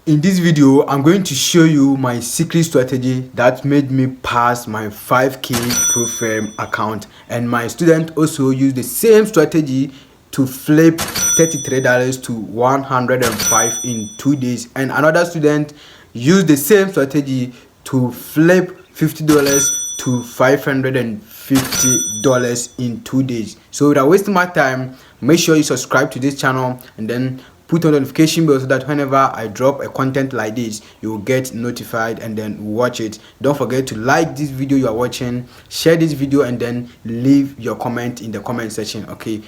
In this video, I'm going to show you my secret strategy that made me pass my 5k pro firm account, and my student also used the same strategy to flip $33 to 105 in 2 days, and another student used the same strategy to flip $50 to $550 in 2 days. So without wasting my time, make sure you subscribe to this channel and then put on the notification bell so that whenever I drop a content like this, you will get notified and then watch it. Don't forget to like this video you are watching, share this video, and then leave your comment in the comment section. Okay,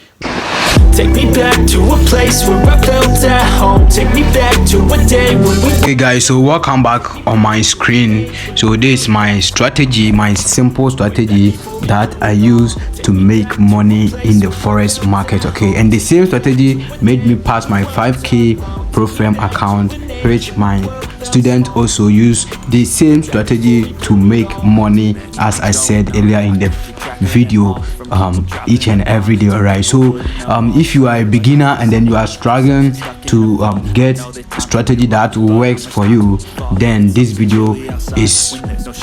take me back to a place where I felt at home. Take me back to a day when we... Okay guys, so welcome back on my screen. So this is my strategy, my simple strategy that I use to make money in the forex market. Okay, and the same strategy made me pass my 5k pro firm account, which my student also use the same strategy to make money, as I said earlier in the video, each and every day. All right, so if you are a beginner and then you are struggling to get strategy that works for you, then this video is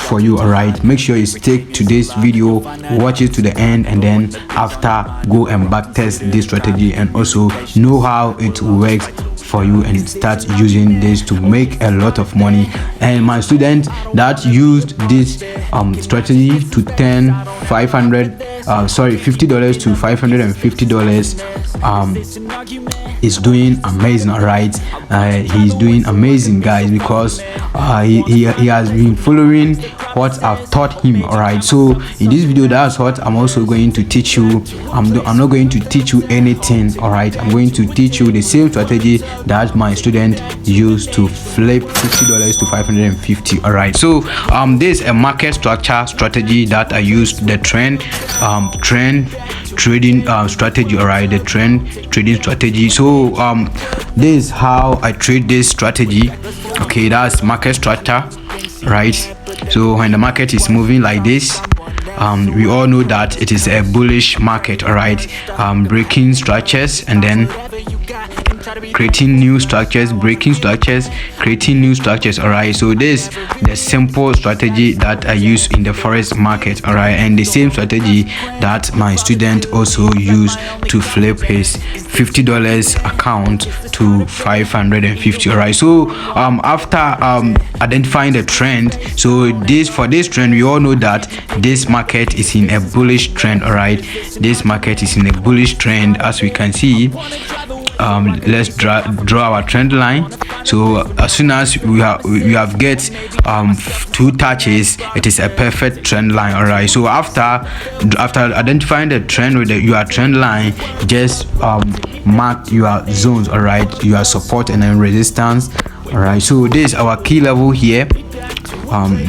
for you. All right, make sure you stick to this video, watch it to the end, and then after go and back test this strategy and also know how it works for you and start using this to make a lot of money. And my student that used this strategy to turn $50 to $550 is doing amazing. All right, he's doing amazing, guys, because he has been following what I've taught him. All right, so in this video, that's what I'm also going to teach you. I'm not going to teach you anything. All right, I'm going to teach you the same strategy that my student used to flip $50 to $550. All right, so this is a market structure strategy that I used, the trend trading strategy. All right, the trend trading strategy. So this is how I trade this strategy. Okay, that's market structure, right? So when the market is moving like this, we all know that it is a bullish market. All right, breaking structures and then creating new structures, breaking structures, creating new structures. All right, so this is the simple strategy that I use in the forex market. All right, and the same strategy that my student also used to flip his $50 account to $550. All right, so after identifying the trend, so for this trend, we all know that this market is in a bullish trend. All right, this market is in a bullish trend, as we can see. Let's draw our trend line. So as soon as we have get 2 touches, it is a perfect trend line. All right, so after identifying the trend with your trend line, just mark your zones. All right, your support and then resistance. All right, so this is our key level here.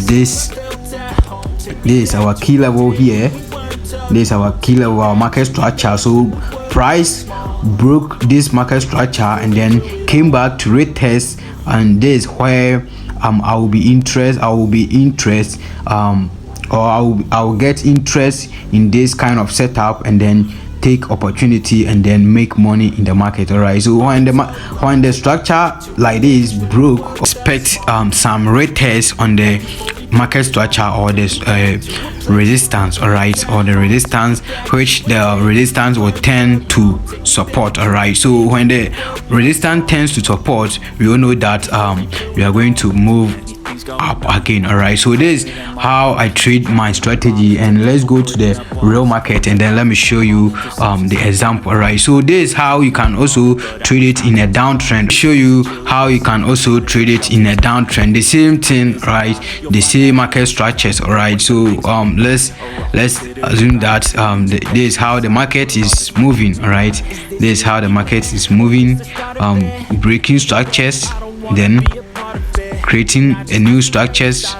This is our key level here. This is our key level, our market structure. So price broke this market structure and then came back to retest, and this is where I will be interested, or I will get interest in this kind of setup and then take opportunity and then make money in the market. All right, so when the structure like this broke, expect some retest on the market structure or this resistance. All right, or the resistance, which the resistance will tend to support. All right, so when the resistance tends to support, we all know that we are going to move up again. All right, so this is how I trade my strategy, and let's go to the real market and then let me show you the example. All right, so this is how you can also trade it in a downtrend. Show you how you can also trade it in a downtrend, the same thing, right? The same market structures. All right, so let's assume that this is how the market is moving. All right, this is how the market is moving, breaking structures, then creating a new structures,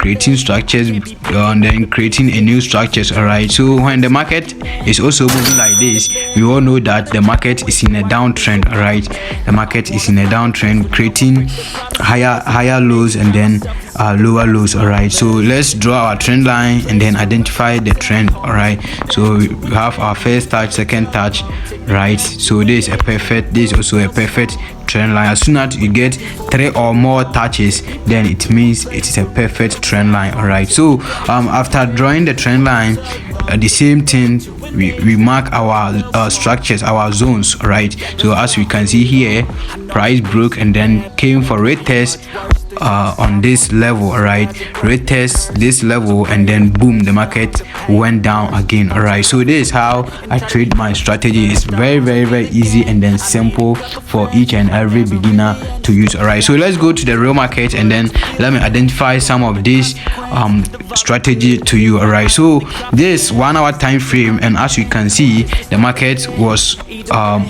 and then creating a new structures. All right, so when the market is also moving like this, we all know that the market is in a downtrend. All right, the market is in a downtrend, creating higher lows and then lower lows. All right, so let's draw our trend line and then identify the trend. All right, so we have our first touch, second touch, right? So this is a perfect, this is also a perfect trend line. As soon as you get 3 or more touches, then it means it is a perfect trend line. All right, so after drawing the trend line, the same thing, we mark our structures, our zones. All right, so as we can see here, price broke and then came for retest on this level. All right, retest this level and then boom, the market went down again. All right, so this is how I trade my strategy. It's very easy and then simple for each and every beginner to use. All right, so let's go to the real market and then let me identify some of this strategy to you. All right, so this 1 hour time frame, and as you can see, the market was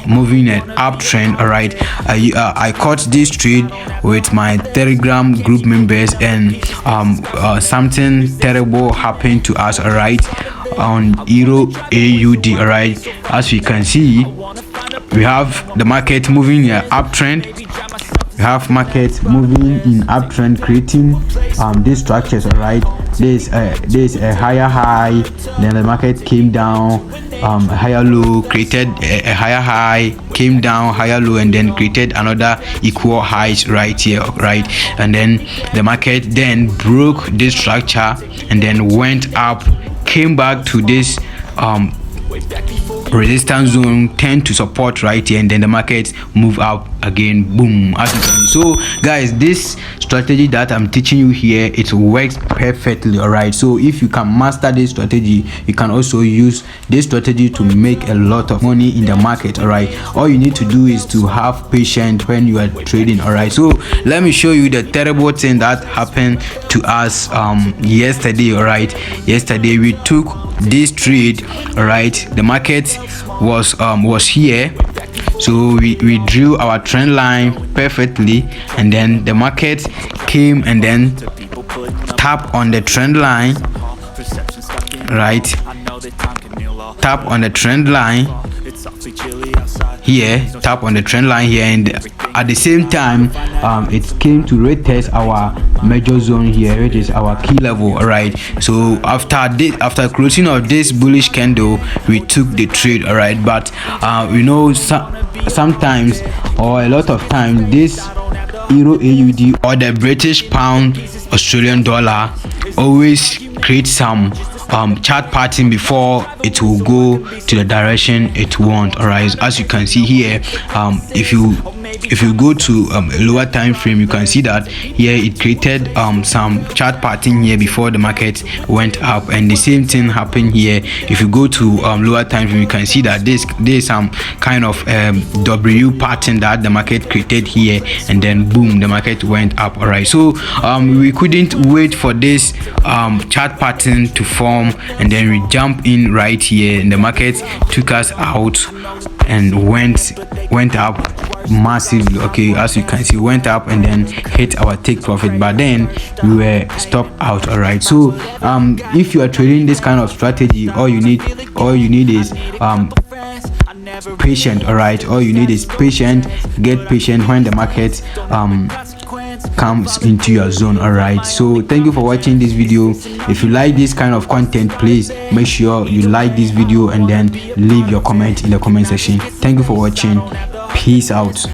moving an uptrend. All right, I caught this trade with my Telegram group members, and something terrible happened to us. All right, on Euro AUD. All right, as you can see, we have the market moving an uptrend. We have market moving in uptrend, creating these structures. All right, there's a higher high, then the market came down, higher low, created a higher high, came down, higher low, and then created another equal highs right here. Right, and then the market then broke this structure and then went up, came back to this resistance zone, tend to support right here, and then the market move up again, boom, as you can see. So guys, this strategy that I'm teaching you here, it works perfectly. All right, so if you can master this strategy, you can also use this strategy to make a lot of money in the market. All right, all you need to do is to have patience when you are trading. All right, so let me show you the terrible thing that happened to us yesterday. All right, yesterday we took this trade. All right, the market was here, so we drew our trend line perfectly, and then the market came and then tap on the trend line, right? Tap on the trend line here, tap on the trend line here, and at the same time it came to retest our major zone here, which is our key level. All right, so after closing of this bullish candle, we took the trade. All right, but we know sometimes, or a lot of times, this Euro AUD or the British pound Australian dollar always creates some chart pattern before it will go to the direction it wants. All right, as you can see here, if you go to a lower time frame, you can see that here it created some chart pattern here before the market went up, and the same thing happened here. If you go to lower time frame, you can see that there's some kind of W pattern that the market created here, and then boom, the market went up. All right, so we couldn't wait for this chart pattern to form, and then we jump in right here, and the market took us out and went up massively. Okay, as you can see, went up and then hit our take profit, but then we were stopped out. All right, so if you are trading this kind of strategy, all you need is patient. All right, all you need is patient. Get patient when the market comes into your zone. All right, so thank you for watching this video. If you like this kind of content, please make sure you like this video and then leave your comment in the comment section. Thank you for watching. Peace out.